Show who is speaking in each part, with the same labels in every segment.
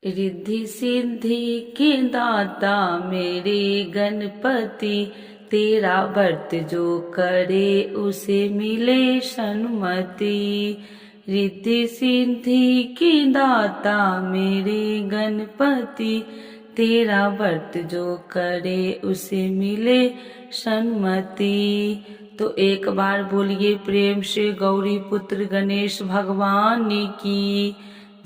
Speaker 1: रिद्धि सिद्धि के दाता मेरे गणपति, तेरा व्रत जो करे उसे मिले सन्मति। रिद्धि सिद्धि के दाता मेरे गणपति, तेरा व्रत जो करे उसे मिले सन्मति। तो एक बार बोलिए प्रेम से गौरी पुत्र गणेश भगवान की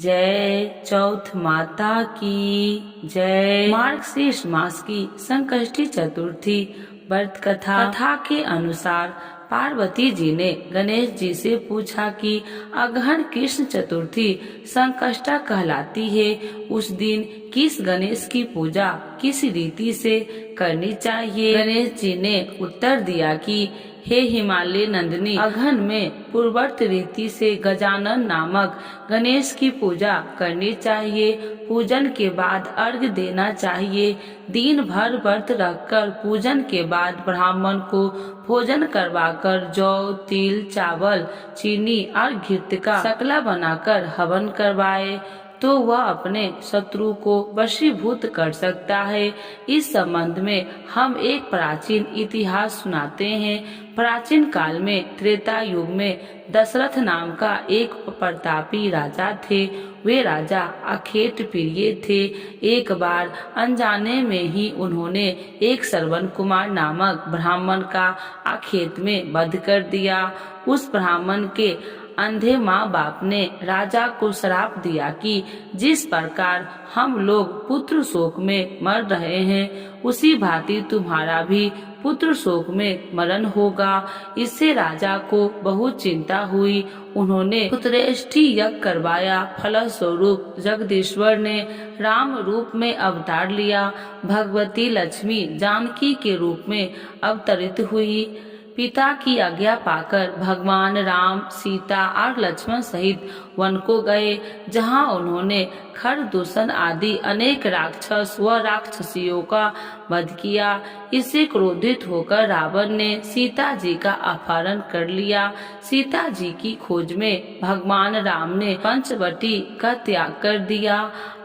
Speaker 1: जय। चौथ माता की जय। मार्गशीर्ष मास की संकष्टी चतुर्थी व्रत कथा के अनुसार पार्वती जी ने गणेश जी से पूछा कि अगहन कृष्ण चतुर्थी संकष्टा कहलाती है, उस दिन किस गणेश की पूजा किस रीति से करनी चाहिए। गणेश जी ने उत्तर दिया कि हे हिमालय नंदिनी, अगहन में पूर्ववर्त रीति से गजानन नामक गणेश की पूजा करनी चाहिए। पूजन के बाद अर्घ्य देना चाहिए। दिन भर व्रत रखकर पूजन के बाद ब्राह्मण को भोजन करवाकर जौ, तिल, चावल, चीनी और घृत का शकला बनाकर हवन करवाए तो वह अपने शत्रु को वशीभूत कर सकता है। इस संबंध में हम एक प्राचीन इतिहास सुनाते हैं। प्राचीन काल में त्रेता युग में दशरथ नाम का एक प्रतापी राजा थे। वे राजा अखेट प्रिय थे। एक बार अनजाने में ही उन्होंने एक श्रवण कुमार नामक ब्राह्मण का अखेत में वध कर दिया। उस ब्राह्मण के अंधे माँ बाप ने राजा को श्राप दिया कि जिस प्रकार हम लोग पुत्र शोक में मर रहे हैं, उसी भांति तुम्हारा भी पुत्र शोक में मरण होगा। इससे राजा को बहुत चिंता हुई। उन्होंने पुत्रेष्टि यज्ञ करवाया। फलस्वरूप जगदीश्वर ने राम रूप में अवतार लिया। भगवती लक्ष्मी जानकी के रूप में अवतरित हुई। पिता की आज्ञा पाकर भगवान राम, सीता और लक्ष्मण सहित वन को गए, जहां उन्होंने खरदूषण आदि अनेक राक्षस व राक्षसियों का वध किया। इससे क्रोधित होकर रावण ने सीता जी का अपहरण कर लिया। सीता जी की खोज में भगवान राम ने पंचवटी का त्याग कर दिया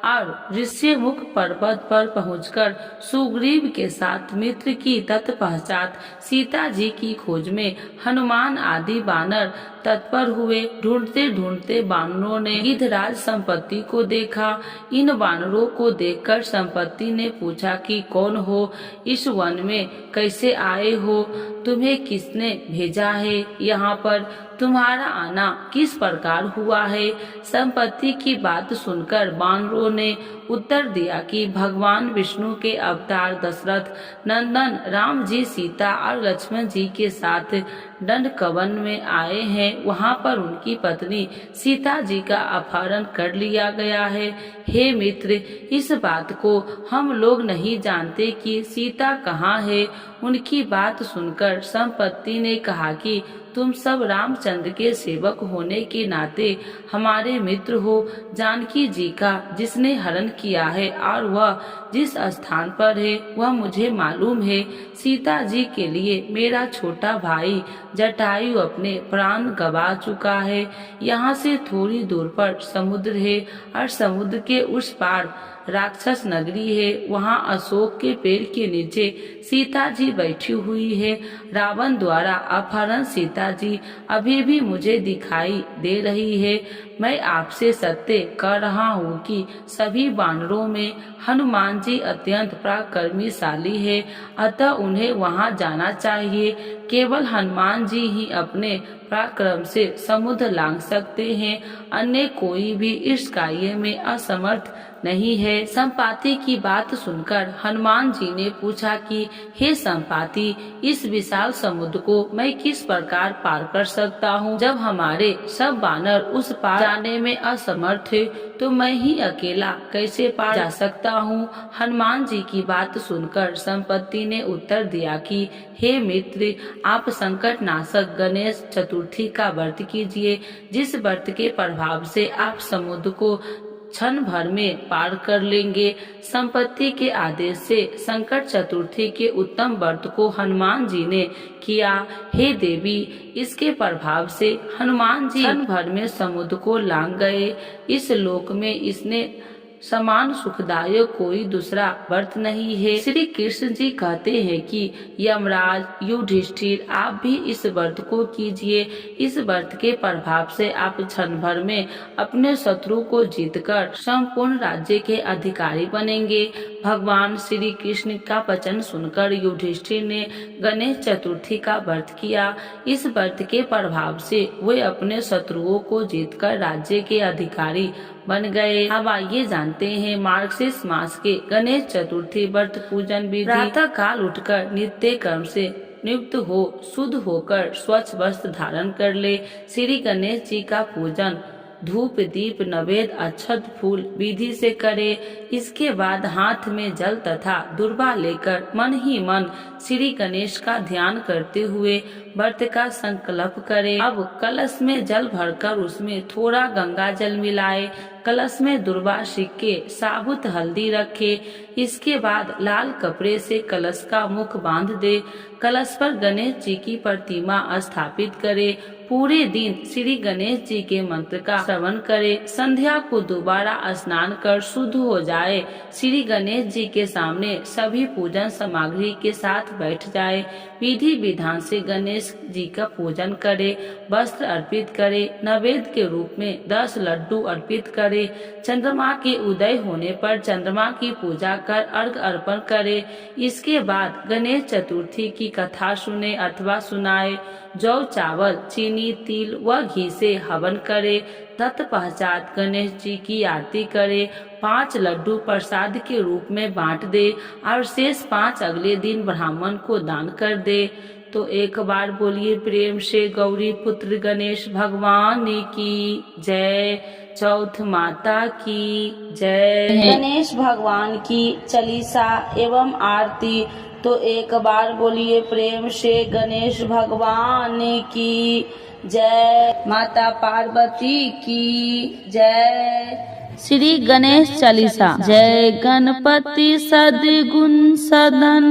Speaker 1: और ऋष्यमुख पर्वत पर पहुंचकर सुग्रीव के साथ मित्र की तत्पश्चात सीता जी की खोज में हनुमान आदि बानर तत्पर हुए। ढूंढते ढूंढते बानरों ने गिद्धराज संपत्ति को देखा। इन बानरों को देखकर संपत्ति ने पूछा कि कौन हो, इस वन में कैसे आए हो, तुम्हें किसने भेजा है, यहाँ पर तुम्हारा आना किस प्रकार हुआ है। संपत्ति की बात सुनकर बानरों ने उत्तर दिया कि भगवान विष्णु के अवतार दशरथ नंदन राम जी सीता और लक्ष्मण जी के साथ दंडकवन में आए हैं। वहां पर उनकी पत्नी सीता जी का अपहरण कर लिया गया है। हे मित्र, इस बात को हम लोग नहीं जानते कि सीता कहाँ है। उनकी बात सुनकर संपत्ति ने कहा कि तुम सब रामचंद्र के सेवक होने के नाते हमारे मित्र हो। जानकी जी का जिसने हरण किया है और वह जिस स्थान पर है वह मुझे मालूम है। सीता जी के लिए मेरा छोटा भाई जटायु अपने प्राण गवा चुका है। यहाँ से थोड़ी दूर पर समुद्र है और समुद्र के उस पार राक्षस नगरी है। वहाँ अशोक के पेड़ के नीचे सीता जी बैठी हुई है। रावण द्वारा अपहरण सीता जी अभी भी मुझे दिखाई दे रही है। मैं आपसे सत्य कह रहा हूँ कि सभी बानरों में हनुमान जी अत्यंत पराक्रमीशाली है, अतः उन्हें वहाँ जाना चाहिए। केवल हनुमान जी ही अपने पराक्रम से समुद्र लांघ सकते हैं, अन्य कोई भी इस कार्य में असमर्थ नहीं है। संपाति की बात सुनकर हनुमान जी ने पूछा कि हे संपाति, इस विशाल समुद्र को मैं किस प्रकार पार कर सकता हूँ। जब हमारे सब बानर उस पार जाने में असमर्थ है तो मैं ही अकेला कैसे पार जा सकता हूँ। हनुमान जी की बात सुनकर संपत्ति ने उत्तर दिया कि हे मित्र, आप संकट नाशक गणेश चतुर्थी का व्रत कीजिए, जिस व्रत के प्रभाव से आप समुद्र को क्षण भर में पार कर लेंगे। संपत्ति के आदेश से संकट चतुर्थी के उत्तम व्रत को हनुमान जी ने किया। हे देवी, इसके प्रभाव से हनुमान जी क्षण भर में समुद्र को लांघ गए। इस लोक में इसने समान सुखदायक कोई दूसरा व्रत नहीं है। श्री कृष्ण जी कहते हैं कि यमराज युधिष्ठिर, आप भी इस व्रत को कीजिए। इस व्रत के प्रभाव से आप क्षण भर में अपने शत्रु को जीतकर संपूर्ण राज्य के अधिकारी बनेंगे। भगवान श्री कृष्ण का वचन सुनकर युधिष्ठिर ने गणेश चतुर्थी का व्रत किया। इस व्रत के प्रभाव से वे अपने शत्रुओं को जीतकर राज्य के अधिकारी बन गए। अब आइए जानते हैं मार्गशीर्ष मास के गणेश चतुर्थी व्रत पूजन विधि। प्रातः काल उठकर नित्य कर्म से नियुक्त हो शुद्ध होकर स्वच्छ वस्त्र धारण कर ले। श्री गणेश जी का पूजन धूप दीप नैवेद्य अक्षत फूल विधि से करे। इसके बाद हाथ में जल तथा दुर्वा लेकर मन ही मन श्री गणेश का ध्यान करते हुए व्रत का संकल्प करे। अब कलश में जल भरकर उसमें थोड़ा गंगा जल मिलाए। कलश में दुर्वा सिक्के साबुत हल्दी रखे। इसके बाद लाल कपड़े से कलश का मुख बांध दे। कलश पर गणेश जी की प्रतिमा स्थापित करे। पूरे दिन श्री गणेश जी के मंत्र का श्रवण करे। संध्या को दोबारा स्नान कर शुद्ध हो जाए। श्री गणेश जी के सामने सभी पूजन सामग्री के साथ बैठ जाए। विधि विधान से गणेश जी का पूजन करे। वस्त्र अर्पित करे। नैवेद्य के रूप में 10 लड्डू अर्पित करे। चंद्रमा के उदय होने पर चंद्रमा की पूजा कर अर्घ अर्पण करे। इसके बाद गणेश चतुर्थी की कथा सुने अथवा सुनाए। जौ चावल चीनी तिल व घी से हवन करे। तत्पश्चात गणेश जी की आरती करे। 5 लड्डू प्रसाद के रूप में बांट दे और शेष 5 अगले दिन ब्राह्मण को दान कर दे। तो एक बार बोलिए प्रेम से गौरी पुत्र गणेश भगवान की जय। चौथ माता की जय।
Speaker 2: गणेश भगवान की चालीसा एवं आरती। तो एक बार बोलिए प्रेम से गणेश भगवान की जय। माता पार्वती की जय।
Speaker 1: श्री गणेश चालीसा। जय गणपति सद्गुण सदन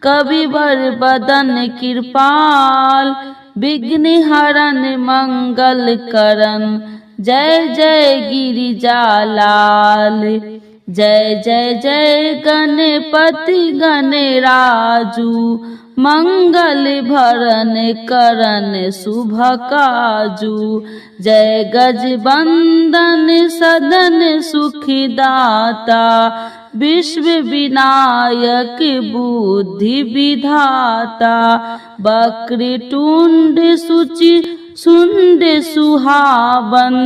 Speaker 1: कविवर बदन कृपाल विघ्न हरन मंगल करन जय जय गिरिजालाल। जय जय जय गणपति गणराजू मंगल भरन करन शुभ काजू। जय गजबंदन सदन सुखदाता विश्व विनायक बुद्धि विधाता। वक्रतुंड सुचि सुंड सुहावन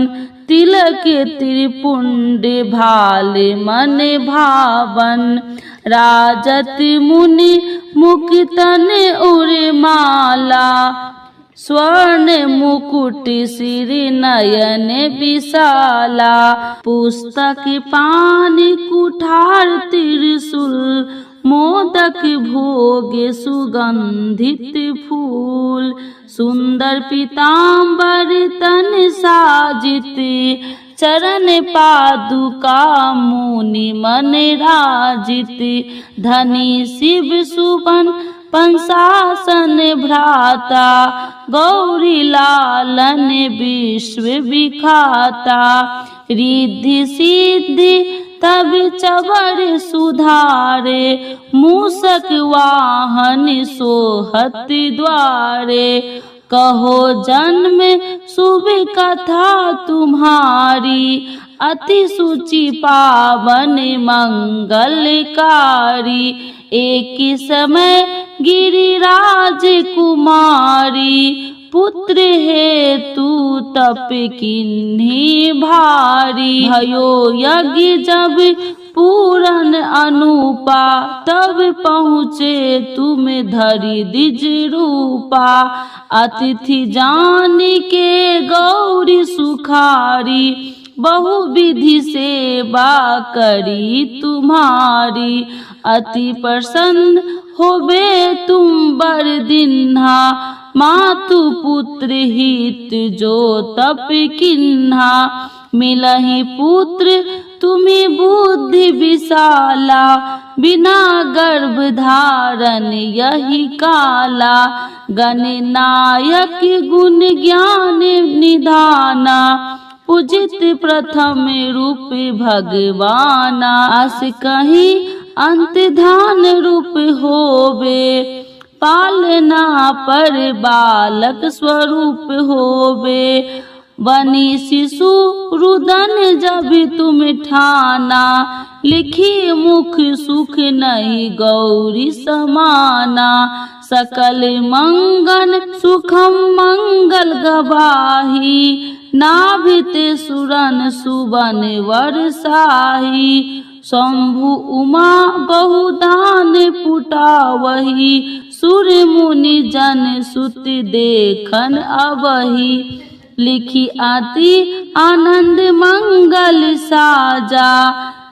Speaker 1: तिलक त्रिपुंड भाल मन भावन। राजत मुनि मुकुटन उर्माला स्वर्ण मुकुट सिर नयन विशाला। पुस्तक पान कुठार त्रिशूल मोदक भोग सुगंधित फूल। सुंदर पीताम्बर तन साजित चरण पादुका मुनि मन राजित। धनी शिव सुबन पंसासन भ्राता गौरी लालन विश्व विखाता। रिद्धि सिद्धि तब चवर सुधारे मूषक वाहन सोहत द्वारे। कहो जन्म शुभ कथा तुम्हारी अति सुचि पावन मंगलकारी। एक समय गिरिराज कुमारी पुत्र हेतु तप किन्ही भारी। भयो यज्ञ जब पूरन अनुपा तब पहुँचे तुम धरि द्विज रूपा। अतिथि जान के गौरी सुखारी बहु विधि सेवा करी तुम्हारी। अति प्रसन्न होबे तुम बर दिन्हा मातु पुत्र हित जो तप किन्हा। मिलहि पुत्र तुम्हें बुद्धि विशाला बिना गर्भ धारण यही काला। गणनायक गुण ज्ञान निधाना पूजित प्रथम रूप भगवाना, आस कहीं अंत धान रूप होवे, पालना पर बालक स्वरूप होवे, बनी शिशु रुदन जब तुम ठाना, लिखी मुख सुख नहीं गौरी समाना, सकल मंगल सुखम मंगल गवाही, नाभित सुरन सुबन वर्षाही, शंभु उमा बहुदान पुटावही, सुर मुनि जन सुत देखन अबही, लिखी आती आनंद मंगल साजा,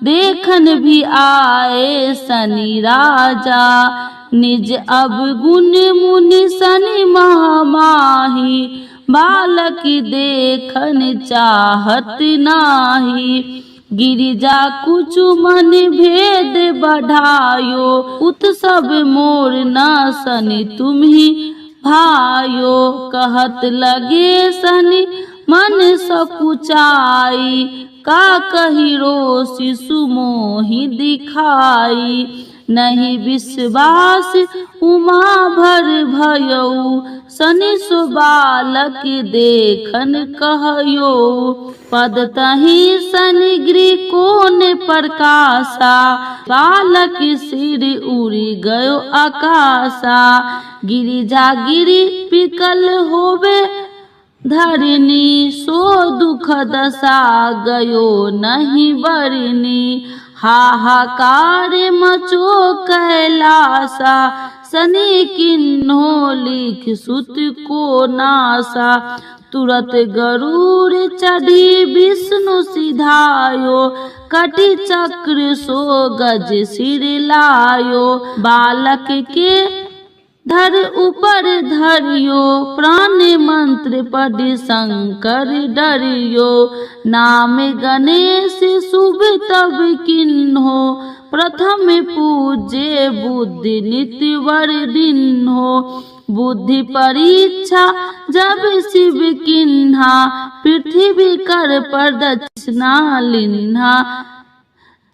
Speaker 1: देखन भी आए शनि राजा, निज अब गुण मुनि शनि महामाही, बालक देखन चाहत नाही, गिरिजा कुछ मन भेद बढ़ायो, उत्सव मोर न शनि तुम्ही भायो, कहत लगे शनि मन सकुचाई, का कहिरो शिशु मोहि दिखाई, नहीं विश्वास उमा भर भयऊ, शनि सो बालक देखन कहयो, पद तही शनि गृह कोन प्रकाशा, बालक सिर उड़ी गयो आकाशा, गिरिजा गिरि पिकल होवे धरनी, सो दुख दशा गयो नहीं बरनी, हाहाकार मचो कैलासा, शनि किन्हो लिख सुत को नासा, तुरत गरुड़ चढ़ी विष्णु सिधायो, कटि चक्र सो गज सिर लायो, बालक के धर ऊपर धरियो, प्राण मंत्र पढ़ शंकर डरियो, नाम गणेश शुभ तब किन्हो, प्रथम पूजे बुद्धि नित्य वर्धिन्हो, बुद्धि परीक्षा जब शिव किन्हा, पृथ्वी कर प्रदक्षिणा लिन्हा,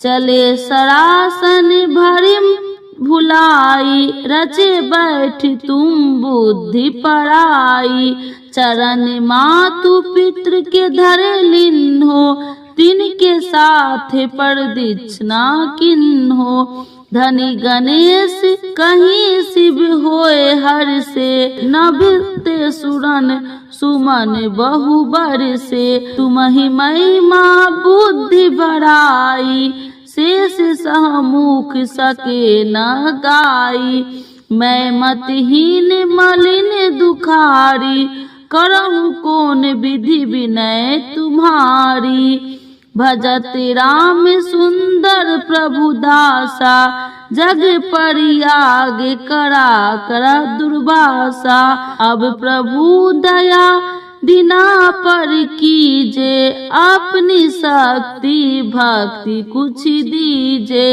Speaker 1: चले सरासन भरिम भुलाई, रचे बैठ तुम बुद्धि पराई, चरण मातु पितृ के धर लिन्हो, तिनके साथ प्रदक्षिणा किन्हो, धनी गणेश कहीं शिव होए हर से, नभिते सुरन सुमन बहु बर से, तुम्हि महिमा बुद्धि बढ़ाई, शेष सहमुख सके न गाई, मैं मतहीन मलिन दुखारी, करहु कौन विधि विनय तुम्हारी, भजत राम सुंदर प्रभु दासा, जग परियाग करा करा दुर्वासा, अब प्रभु दया दीना पर कीजे, अपनी शक्ति भक्ति कुछ दीजे,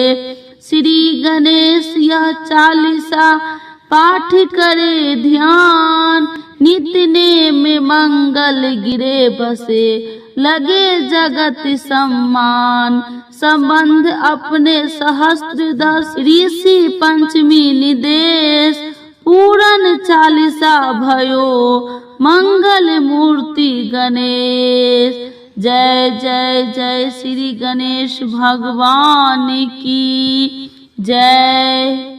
Speaker 1: श्री गणेश यह चालीसा पाठ करे ध्यान, नित्य नेम मंगल गिरे बसे, लगे जगत सम्मान, संबंध अपने सहस्त्र दस, ऋषि पंचमी निदेश, पूरन चालीसा भयो मंगल मूर्ति गणेश, जय जय जय श्री गणेश भगवान की जय।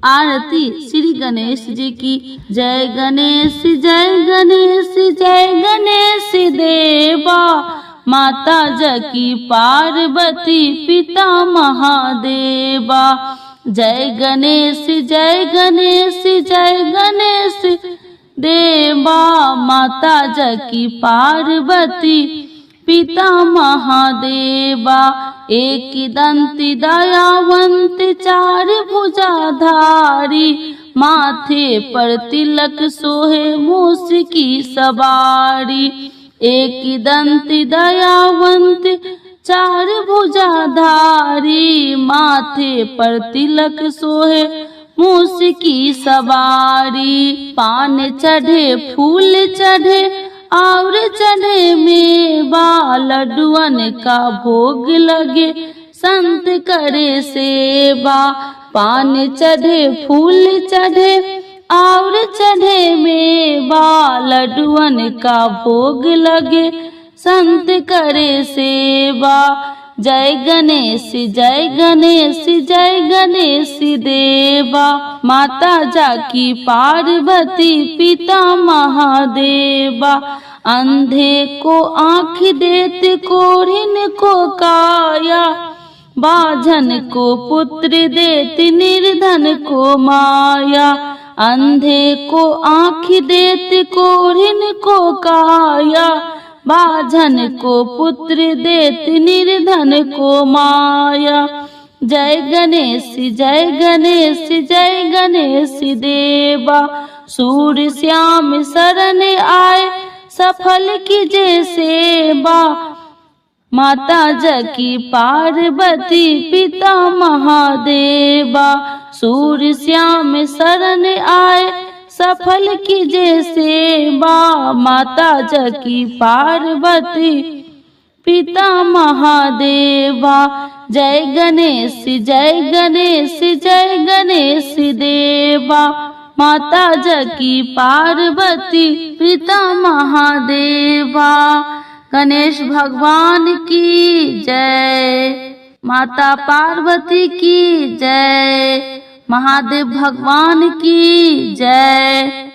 Speaker 1: आरती श्री गणेश जी की जय। गणेश जय गणेश जय गणेश देवा, माता जकी पार्वती पिता महादेवा। जय गणेश जय गणेश जय गणेश देवा, माता जकी पार्वती पिता महादेवा। एक दंती दयावंत चार भुजाधारी, माथे पर तिलक सोहे मूस की सवारी। एक दंती दयावंत चार भुजाधारी, माथे पर तिलक सोहे मूस की सवारी। पान चढ़े फूल चढ़े
Speaker 2: और चढ़े मेवा लड्डुअन का भोग लगे संत करे सेवा। पान चढ़े फूल चढ़े और चढ़े मेवा लड्डुअन का भोग लगे संत करे सेवा। जय गणेश जय गणेश जय गणेश देवा। माता जाकी पार्वती पिता महादेवा। अंधे को आँख देते कोढ़िन को काया। बाझन को पुत्र देते निर्धन को माया। अंधे को आँख देते कोढ़िन को काया। बाझन को पुत्र देते निर्धन को माया। जय गणेश जय गणेश जय गणेश देवा। सूर्य श्याम शरण आए सफल कीजे सेवा। माता जकी पार्वती पिता महादेवा। सूर्य श्याम शरण आए सफल कीजे सेवा। माता जकी पार्वती पिता महादेवा। जय गणेश जय गणेश जय गणेश देवा। माता जकी पार्वती पिता महादेवा। गणेश भगवान की जय। माता पार्वती की जय। महादेव भगवान की जय।